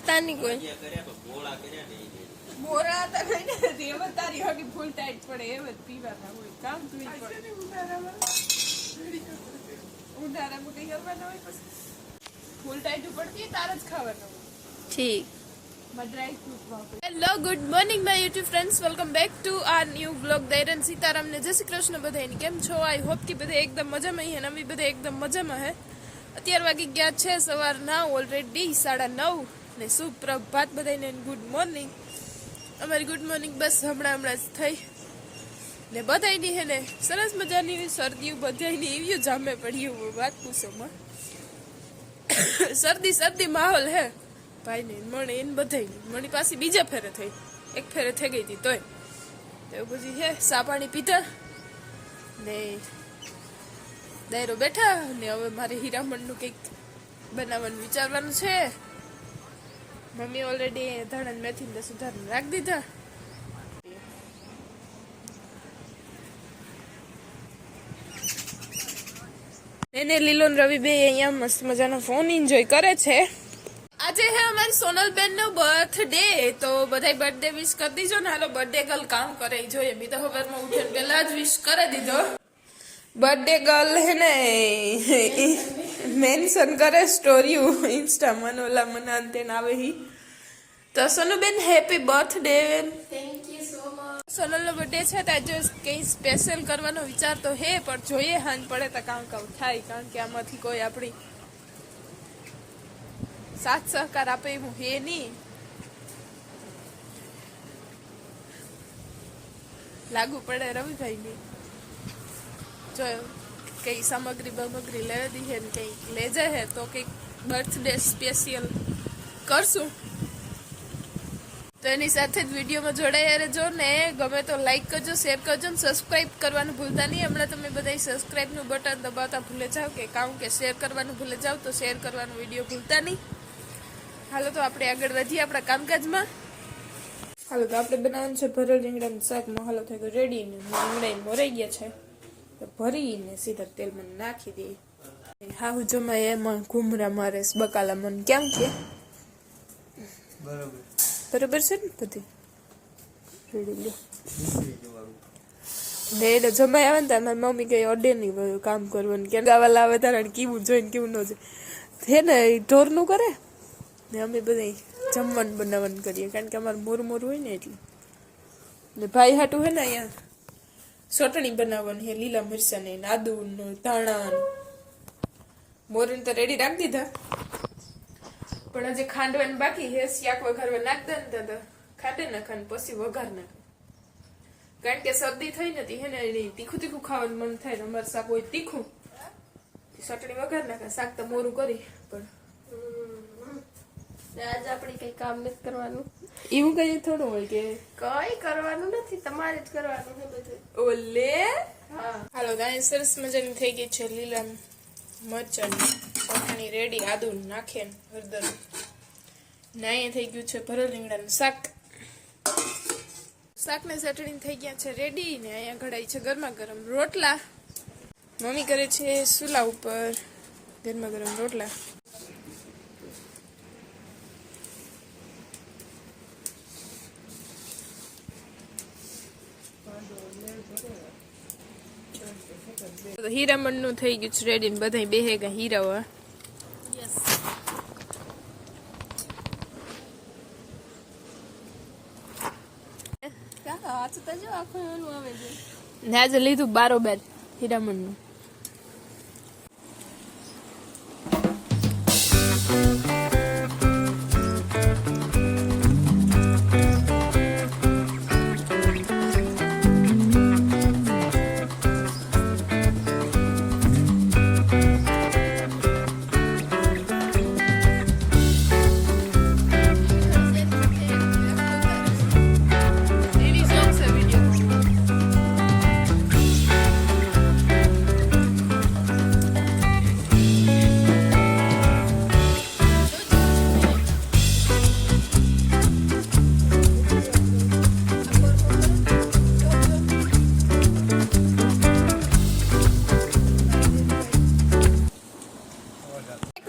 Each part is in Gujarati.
તાની કોઈ મોરા તો કઈ નથી એમ તારી હોકી ફૂલ ટાઈટ પડે એમ જ પીવાના હોય કામ તું ઉડારામાં કઈ કરવાના હોય પછી ફૂલ ટાઈટ પડતી તાર જ ખાવાના હોય ઠીક hello good morning my YouTube friends welcome back to our new vlog દૈરન સીતારામ ને જય શ્રી કૃષ્ણ બધાને કેમ છો આઈ હોપ કે બધા એકદમ મજામાં હે અમે બધા એકદમ મજામાં હે અત્યાર વાગી ગયા છે સવારના ઓલરેડી 9:30 ને સુપ્રભાત બધાને ગુડ મોર્નિંગ અમારી ગુડ મોર્નિંગ બસ હમણાં જ થઈ ને બધાની હે ને સરસ મજાની શરદીઓ બધાની એવી જામે પડ્યું વાત પૂછોમાં શરદી માહોલ હે ભાઈ ને મને એને બધાય મણી પાસે બીજા ફેરે થઈ એક ફેરે થઈ ગઈ હતી તોય તો પછી હે સા પાણી પીધા ને દાયરો બેઠા ને હવે મારે હીરામણનું કંઈક બનાવવાનું વિચારવાનું છે મમ્મી ઓલરેડી ધાણા મેથી સુધારીને રાખી દીધા એને લીલો ને રવિ બે અહીંયા મસ્ત મજાનો ફોન એન્જોય કરે છે આજે હે અમારી સોનલબેન નો બર્થડે તો બધાય બર્થડે વિશ કરી દીજો ને હાલો બર્થડે ગર્લ કામ કરે જોઈએ મેં તો સવારમાં ઉઠીને પહેલા જ વિશ કરી દીધો બર્થડે ગર્લ હે ને મેન્શન કરે સ્ટોરી ઇન્સ્ટા માં ઓલા મને અંતે આવે હી તો સોનુબેન happy birthday thank you so much Sonal નો બર્થડે છે તો આજે કઈ સ્પેશિયલ કરવાનો વિચાર તો હે પણ જોઈએ હાન પડે તો કામ થાય કારણ કે આમાંથી કોઈ આપણી સાથ સહકાર આપે એવું હે નહીં લાગુ પડે રવિભાઈ ની જો કઈ સામગ્રી બમગ્રી લેવા દી હે ને કઈ લે જાય તો કઈક બર્થડે સ્પેશિયલ કરશું તો એની સાથે જ વિડીયોમાં જોડાયા રહેજો ને ગમે તો લાઈક કરજો શેર કરજો ને સબસ્ક્રાઇબ કરવાનું ભૂલતા નહીં હમણાં તમે બધા સબસ્ક્રાઇબનું બટન દબાવતા ભૂલે જાઓ કે કામ કે શેર કરવાનું ભૂલે જાઓ તો શેર કરવાનું વિડીયો ભૂલતા નહીં હાલો તો આપણે આગળ વધીએ આપણા કામકાજમાં હાલો તો આપણે બનાવવાનું છે ભરેલ રીંગણાનું શાકમાં હાલો થઈ ગયું રેડી ને રીંગણા મોરાઈ ગયા છે તો ભરીને સીધા તેલમાં નાખી દઈએ હા હું જમાય એમાં ઘૂમરા મારે બકાલા મન કેમ કે બરોબર છે ને બધી રેડી લ્યો ને એને જમાય આવે ને તો મારી મમ્મી કઈ અડે નહીં કામ કરવાનું કેમ ગાવા આવે તારે કેવું જોઈને કેવું ન જોઈએ છે ને ઢોરનું કરે ને અમે બધા જમવાનું બનાવવાનું કરીએ કારણ કે અમારે મોરું હોય ને એટલે ને ભાઈ હાટું હે ને અહીંયા ચટણી બનાવવાની હે લીલા મરચાં ને આદુ ધાણા મોરું તો રેડી રાખી દીધા પણ હજી ખાંડવાનું બાકી હે શાક વઘારવા નાખતા ને તો ખાંડે નાખવાનું પછી વઘાર નાખ કારણ કે શરદી થઈ નથી હે ને તીખું ખાવાનું મન થાય ને અમારે શાક હોય તીખું ચટણી વઘાર નાખે શાક તો મોરું કરી પણ આજ આપણે કઈ કામ નથી કરવાનું એવું કઈ થોડું હોય કે કઈ કરવાનું નથી તમારે જ કરવાનું છે બધું ઓલે હા હાલો ગાય સરસ મજાની થઈ ગઈ છે લીલા મરચાં ચટણી રેડી આદુ નાખે હળદર ને અહીંયા થઈ ગયું છે ભરેલ રીંગણાનું શાક ને ચટણી થઈ ગયા છે રેડી ને અહીંયા ઘડાઈ છે ગરમા ગરમ રોટલા મમ્મી કરે છે ચૂલા ઉપર ગરમા ગરમ રોટલા હીરામણ નું થઈ ગયું છે રેડી બધા બેહે ગયા હીરાવા આજે લીધું બારોબાર હીરામણ નું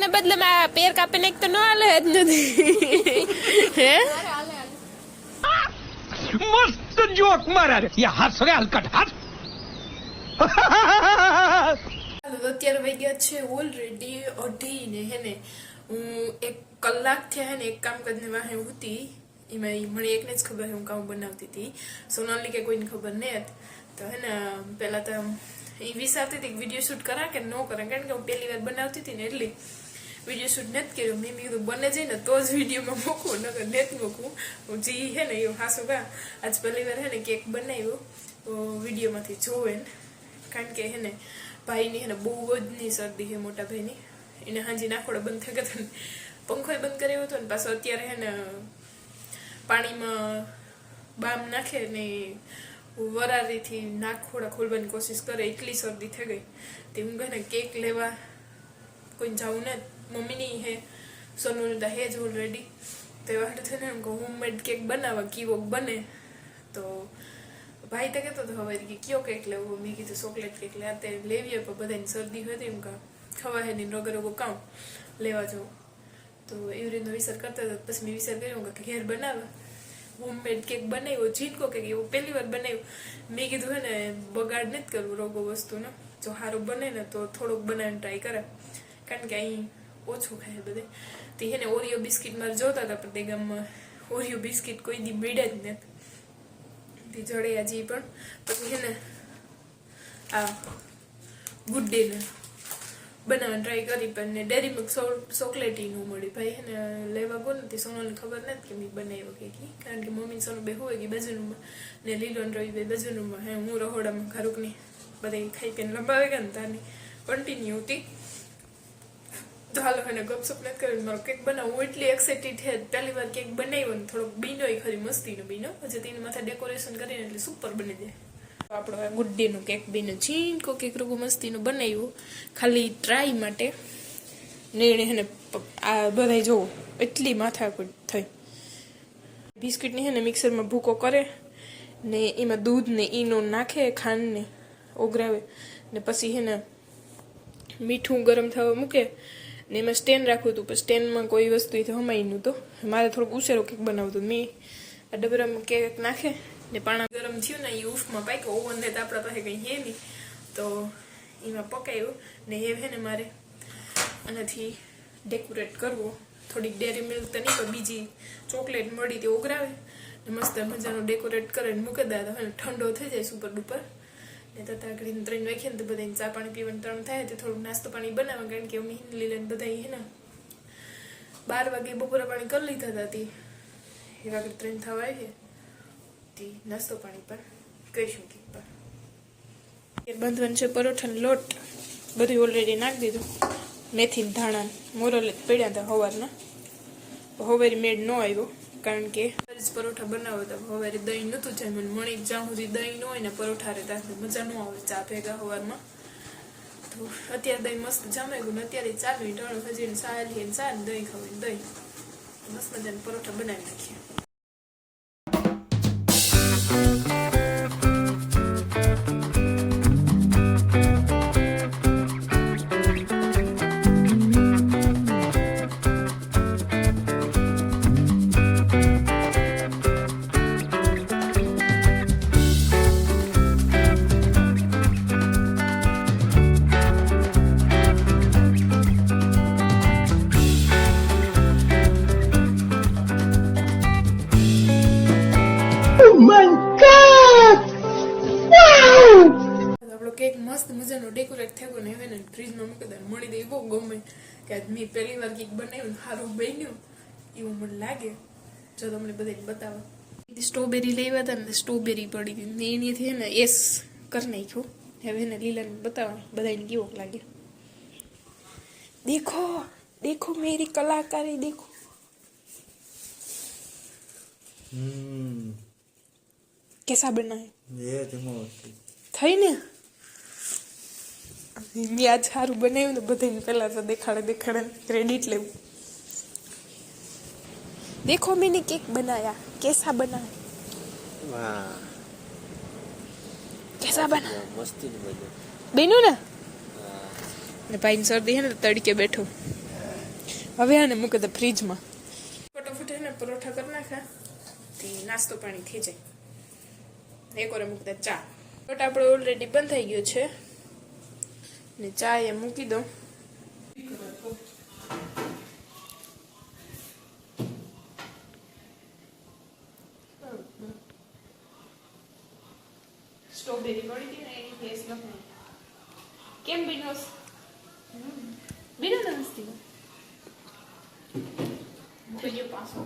ને બદલે માં પેર કાપે ને તો ન હાલે જ નથી હે मस्त जोक मारा रे ये हंस रे हलकट हंस હાલો અત્યારે વાગ્યા છે ઓલરેડી 2:30 ને હે ને હું 1 કલાક થી હે ને એક કામ કરીને વાહે હતી એમાં મને એકને જ ખબર હું કામ બનાવતી હતી સોનાલી કે કોઈને ખબર નહીં તો હે ને પહેલા તો એ વિચારતી હતી વિડીયો શૂટ કરા કે ન કરા કારણ કે હું પહેલી વાર બનાવતી હતી ને એટલે વિડીયો શૂટ નથી કર્યો મેં કીધું બને જાય ને તો જ વિડીયોમાં મૂકવું નકર નથી મૂકવું હું જે હે ને એવું હાસું કા આજ પહેલી વાર હે ને કેક બનાવ્યો તો વિડીયોમાંથી જોવે કારણ કે હે ને ભાઈની હે ને બહુ જ ની શરદી છે મોટા ભાઈની એને હાજી નાખોડો બંધ થઈ ગયો પંખો બંધ કર્યો હતો ને પાછો અત્યારે હે ને પાણીમાં બામ નાખે ને વરારીથી નાખોડા ખોલવાની કોશિશ કરે એટલી શરદી થઈ ગઈ તે હું કહે ને કેક લેવા કોઈ જાઉં ને મમ્મીની હે સોનું તો હે જ ઓલરેડી તો એવા હાટે થઈને એમ કહું હોમમેડ કેક બનાવવા કીવો બને તો ભાઈ તો કહેતો હતો હવે કે કયો કેક લેવો મેં કીધું ચોકલેટ કેક લે અત્યારે લેવીએ પણ બધાની શરદી હોય તો એમ કા ખવા હે ને રોગે રોગો કામ લેવા જવું તો એવી રીતનો વિચાર કરતા હતા પછી મેં વિચાર કર્યો કે ઘેર બનાવે હોમમેડ કેક બનાવ્યો જીનકો કેક એવું પહેલી વાર બનાવ્યું મેં કીધું હે ને બગાડ નથી કરવું રોગો વસ્તુનો જો સારું બને ને તો થોડુંક બનાવીને ટ્રાય કરે કારણ કે અહીં ઓછું ખાય બધે તે હે ને ઓરિયો બિસ્કિટ મારે જોતા હતા પણ તે ગામમાં ઓરિયો બિસ્કિટ કોઈ દી મળ્યા જ નથી તે જડે હજી પણ પછી હે ને આ ગુડ ડે ને બનાવવાની ટ્રાય કરી પણ ને ડેરી મિલ્ક ચોકલેટી નું મળી ભાઈ હે ને લેવા ગયો ને તે સોનલને ખબર નથી કે મેં બનાવ્યો કે કારણ કે મમ્મી સોનું બે હોય કે બાજુ રૂમમાં ને લીલો ને રવિ બે બાજુ રૂમમાં હે હું રહોડામાં ઘારૂકની બધા ખાઈ પીને લંબાવે ગયા ને તારની કન્ટિન્યુ હતી તો હાલો એને ગપસપ નથી કર્યું મારો કેક બનાવું હું એટલી એક્સાઇટેડ છે પહેલી વાર કેક બનાવ્યો ને થોડોક બીનો ખરી મસ્તીનો બીનો પછી તેની માથે ડેકોરેશન કરીને એટલે સુપર બની જાય આપણો ગુડ ડે નું કેક બીનો ચીનકો કેક રૂગો મસ્તીનું બનાવ્યું ખાલી ટ્રાય માટે ને એને આ બધા જોવો એટલી માથાકૂટ થઈ બિસ્કિટની હે ને મિક્સરમાં ભૂકો કરે ને એમાં દૂધ ને ઈનો નાખે ખાંડ ને ઓગરાવે ને પછી હે ને મીઠું ગરમ થવા મૂકે ને એમાં સ્ટેન્ડ રાખ્યું હતું પણ સ્ટેન્ડમાં કોઈ વસ્તુ હમાઈ નહોતું મારે થોડુંક ઉછેરો કેક બનાવતું મેં આ ડબરામાં કેક નાખે ને પાણા ગરમ થયું ને એ ઉફમાં પાક્યો ઓવન ને તો આપણા પાસે કંઈ હે નહીં તો એમાં પકાવ્યું ને એ હે ને મારે આનાથી ડેકોરેટ કરવો થોડીક ડેરી મિલ્ક તો નહીં પણ બીજી ચોકલેટ મળી તે ઓગરાવે ને મસ્ત મજાનું ડેકોરેટ કરીને મૂકી દે તો ઠંડો થઈ જાય સુપર ડુપર ને તતા આગળ 3 વાગ્યા ને તો બધાને ચા પાણી પીવાનું ટાઈમ થાય તો થોડું નાસ્તો પાણી બનાવવા કારણ કે અમે લીલાને બધા હે ને 12 વાગે બપોરે પાણી કરી લીધા હતા તે એ વાગે 3 થવા આવી તે નાસ્તો પાણી પર કરીશું કે પર એ બાંધવાનું છે પરોઠાનો લોટ બધું ઓલરેડી નાખી દીધું મેથી ધાણા મોરલે પડ્યા હતા હવારના હવારી મેડ ન આવ્યો કારણ કે પરોઠા બનાવો તો હવારે દહીં નહોતું જાય મને મણી જ્યાં સુધી દહીં ન હોય ને પરોઠા રે ત્યાં મજા ન આવે ચા ભેગા હવારમાં તો અત્યારે દહીં મસ્ત જમાઈ ગયું અત્યારે 4 મિનિટ હજી સારી ને ચા ને દહીં ખાવું દહીં મસ્ત મજાના પરોઠા બનાવી નાખીએ કેક મસ્ત મજાનો ડેકોરેટ થયો ને હવે ને ફ્રીજમાં મૂકી દે મળી દે બહુ ગમે કે આજ મેં પહેલી વાર કેક બનાવ્યું સારું બન્યું એવું મને લાગે જો તમને બધાને બતાવો સ્ટ્રોબેરી લેવા હતા ને સ્ટ્રોબેરી પડી હતી એનીથી ને એસ કરી નાખ્યો હવે ને લીલાને બતાવો બધાને કેવો લાગે દેખો દેખો મેરી કલાકારી દેખો कैसा बना है થઈ ને મેં આજ સારું બનાવ્યું ને બધાને પહેલા તો દેખાડે ક્રેડિટ લેવું देखो मैंने केक बनाया कैसा बना वाह कैसा बना मस्ती नहीं बने बेनू ना ने भाई सर्दी है ना तड़के बैठो હવે આને મૂકી દે ફ્રીજમાં. ફટાફટ એને પરોઠા કરી નાખ્યા તે નાસ્તો પાણી થઈ જાય. એક વાર મૂકી દે ચા. પરોઠા આપણે ઓલરેડી બંધ થઈ ગયો છે ને ચા એ મૂકી દઉં. સ્ટ્રોબેરી પડી હતી ને એની ફેસ લખી. કેમ બિનોસ? બિનોસ નમસ્તી મૂકી પાછો.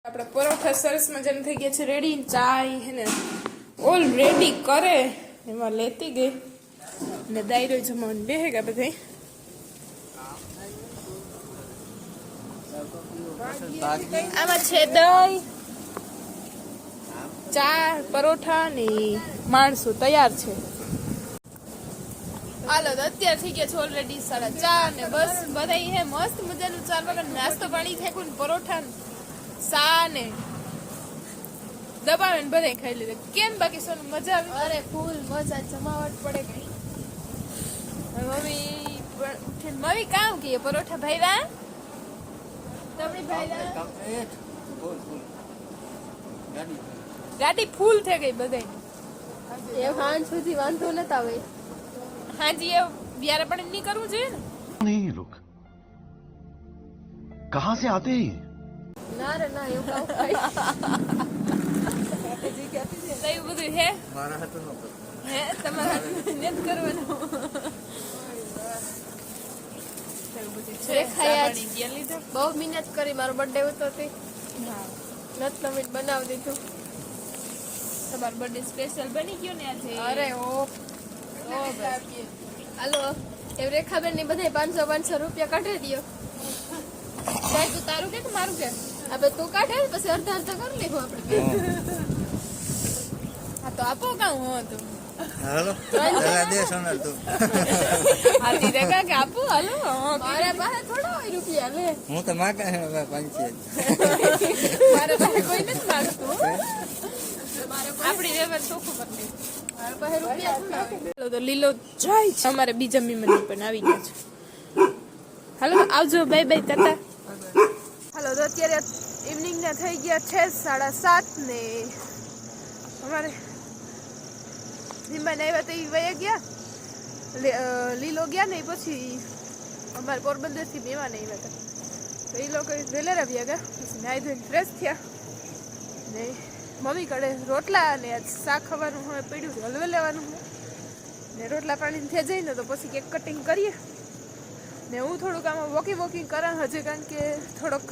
આપણા પરોઠા સરસ મજાના થઈ ગયા છે રેડી. ચા હે ને ઓલરેડી કરે એમાં લેતી ગઈ ને દાયરો જમવાનું બેહે ગયા બધા. આમાં છે દહીં, ચા, પરોઠા ને માણસો તૈયાર છે. હાલો તો અત્યારે થઈ ગયા છે ઓલરેડી 4:30 ને બસ બધા હે મસ્ત મજાનું 4 વાગે નાસ્તો પાણી ખાઈ ને પરોઠા સા ને દબાવે ને બધા ખાઈ લીધે. કેમ બાકી સોનું મજા આવી? અરે ફૂલ મજા, જમાવટ પડે ગઈ. મમ્મી કામ કીએ પરોઠા ભાઈવા તમણી ભાઈવા ગાડી ફૂલ થઈ ગઈ બધાય. એ હાંજ સુધી વાંધો નતા આવે. હાજી એ વ્યારે પણ નહીં કરવું જોઈએ ને. नहीं लोग कहाँ से आते हैं ના રે ના એવું કામ થાય. તો એવું બધું હે મારા હાથું ન કર. હે તમારા હાથ કરવાનું. બહુ મહેનત કરી, મારો બર્થડે હતો તે નત બનાવી દીધું. તમારો બર્થડે સ્પેશિયલ બની ગયો ને આજે. અરે ઓ હાલો એ રેખાબેન ની બધા 500 રૂપિયા કાઢી દો. તું તારું કે મારું કે? હવે તું કાઢે પછી અડધા અડધા કરી લેવું આપણે. હા તો આપો કાં હું હતું હાલો પેલા દે સોનલ તું. આથી રેખા કે આપો હાલો. મારા પાસે થોડા હોય રૂપિયા લે. હું તો માગા હે પંચી. મારા પાસે કોઈ નથી માગતું. આપણી વ્યવહાર ચોખ્ખું કરી દે. મારા પાસે રૂપિયા થોડા હોય. હાલો તો લીલો જાય છે. અમારે બીજા મહેમાન પણ આવી ગયા છે. હાલો આવજો, બાય બાય ટાટા. હાલો તો અત્યારે ઇવનિંગ ના થઈ ગયા છે 7:30 ને અમારે મહેમાન આવ્યા તો એ વયા ગયા. લીલો ગયા ને પછી અમારે પોરબંદર થી મહેમાન આવ્યા હતા તો એ લોકો વહેલા આવ્યા ગયા. પછી નાઈ ધોઈને ફ્રેશ થયા ને મમ્મી કડે રોટલા ને શાક ખાવાનું હવે પડ્યું છે, હલવે લેવાનું ને રોટલા પાણી થઈ જાય ને તો પછી કેક કટિંગ કરીએ ને હું થોડુંક આમાં વોકિંગ કરા હજે કારણ કે થોડોક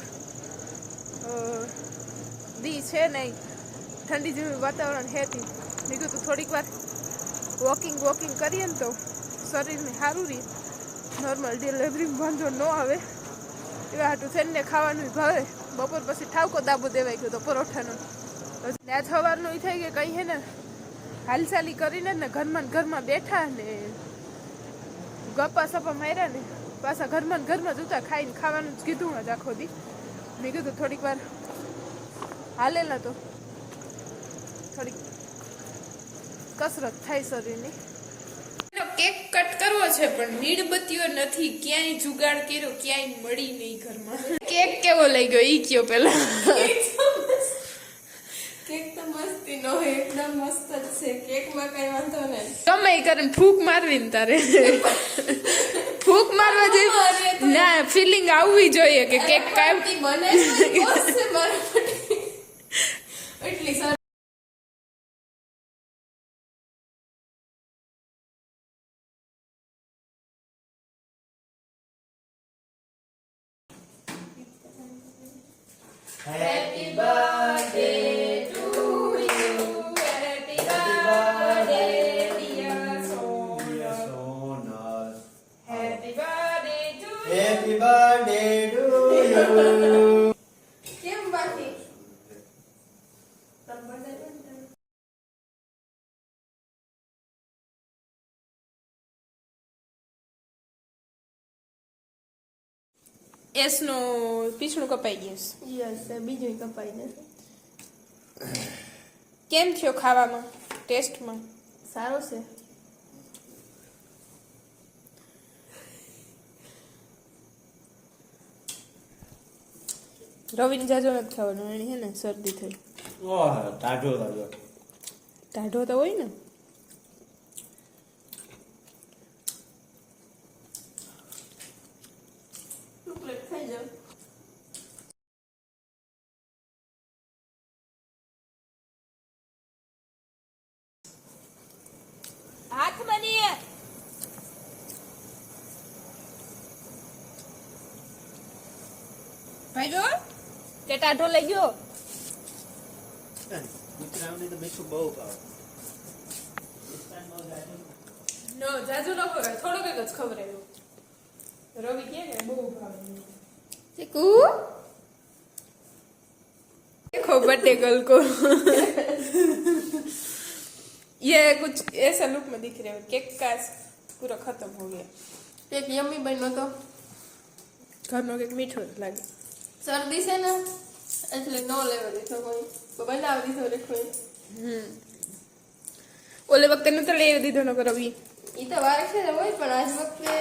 દી છે નહીં ઠંડી જેવું વાતાવરણ હેતી. મેં કીધું થોડીક વાર વોકિંગ કરીએ ને તો શરીરને સારું રહે, નોર્મલ ડિલિવરી વાંધો ન આવે એવા હાટું થઈને ને ખાવાનું ભાવે. બપોર પછી ઠાવકો દાબો દેવાઈ ગયો તો પરોઠાનો. આજ સવારનું એ થઈ કે કંઈ હે ને હાલચાલી કરીને ને ઘરમાં બેઠા ને ગપ્પા સપ્પા માર્યા ને પાછા ઘરમાં જૂતા ખાઈને ખાવાનું જ કીધું જ આખો દી. મેં કીધું થોડીક વાર હાલેલા તો થોડીક કસરત થાય શરીરની. કેક કટ કરવો છે પણ મીણબત્તીઓ નથી, ક્યાંય જુગાડ કર્યો ક્યાંય મળી નહીં ઘરમાં. કેક કેવો લઈ ગયો ઈ કયો પેલા. કેક તો મસ્તી નો એકદમ મસ્ત જ છે. કેકમાં કઈ વાંધો નહીં. ગમે ઈ કરીને ફૂંક મારવી ને તારે ફૂંક મારવા જેવી ના ફિલિંગ આવવી જોઈએ કે કેક કાંઈ બને એટલી Happy birthday to you. Happy birthday, dear Sonal. Happy birthday to you. Happy birthday to you. કેમ બાકી? એસ નો પીછણું કપાઈ ગયું છે. યસ બીજું કપાઈ ને કેમ થયો ખાવામાં, ટેસ્ટમાં? સારો છે. રવિને જાજો નથી ખાવાનું, એની હે ને શરદી થઈ. ઓહ, ટાઢો લાગ્યો. ટાઢો તો હોય ને. ચોકલેટ ખાઈ જાવ. હાથ બની ભાઈ જો તે ટાઢો લઈ ગયો. કૂતરાઓને તો મીઠું બહુ ભાવે. નો જાજુ ન ખબર, થોડુંક જ ખવડાવ્યું. રવિ કે બહુ ભાવે. ચીકુ देखो बर्थडे गर्ल को ये कुछ ऐसा लुक में दिख रहा है. केक का पूरा खत्म हो गया. કેક યમ્મી બન્યો તો. ઘરનો કેક મીઠો જ લાગે. શરદી છે ને એટલે ન લેવા દીધો કોઈ, તો બનાવી દીધો રેખોએ. ઓલે વખતે નતો લઈ દીધો નકર રવિ. ઈ તો વારે છે ને હોય, પણ આજ વખતે